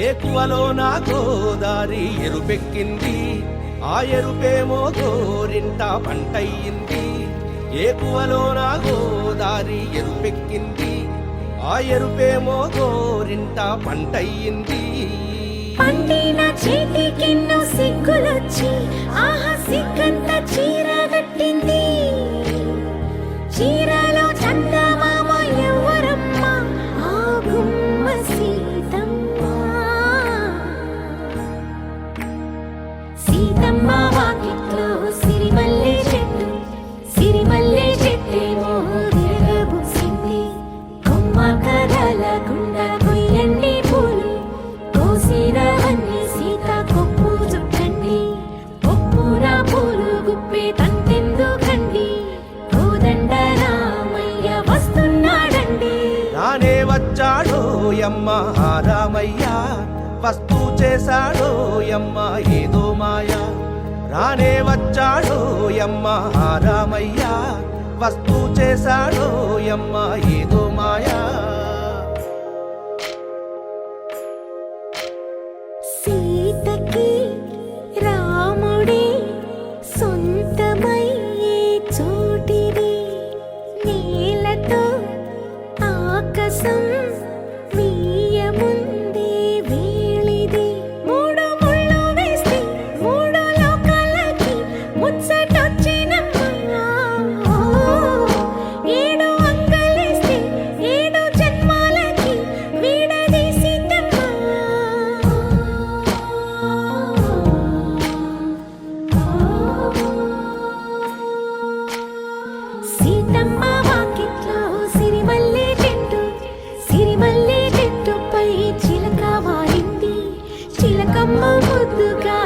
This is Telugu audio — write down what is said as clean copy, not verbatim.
ఏకువలో నా గోదారి ఎరుపెక్కింది, ఆ ఎరుపేమో గోరింట పంటయ్యింది. ఏకువలో నా గోదారి ఎరుపెక్కింది, ఆ ఎరుపేమో గోరింట పంటయ్యింది. పండిన చేతికెన్నో సిగ్గులొచ్చి ఆహా సిగ్గంత చీర కట్టింది. చీరలో చందమామ ఎవరమ్మ, ఆ గుమ్మ సీతమ్మ. సీతమ్మ వాకిట్లో సిరిమల్లె చెట్టు, సిరిమల్లె చెట్టేమో విరగబూసింది. కొమ్మ కదలకుండా కొయ్యండి పూలు, కోసినవన్నీ సీత కొప్పు చుట్టండి. కొప్పున పూలు గుప్పే తంతెందుకండి, కోదండ రామయ్య వస్తున్నాడండి. రానే వచ్చాడో యమ్మ రామయ్య, వస్తూ చేశాడో యమ్మ ఏదో మాయ. రానే వచ్చాడో యమ్మ రామయ్య, వస్తూ చేశాడో యమ్మ ఏదో మాయా. సీతకి రాముడే సొంతమయ్యే చోటిది, నేలతో ఆకాశం వీయముందే వేళిది. మూడు ముళ్ళు వేస్తే మూడు లోకాలకి ముచ్చటొచ్చినమ్మా. ఏడు అంగలేస్తే ఏడు జన్మాలకి వీడదీసిద్దమ్మా. సీతమ్మ వాకిట్లో సిరిమల్లె చెట్టు, సిరిమల్లె చెట్టుపై చిలక వాలింది. చిలకమ్మ ముద్దుగా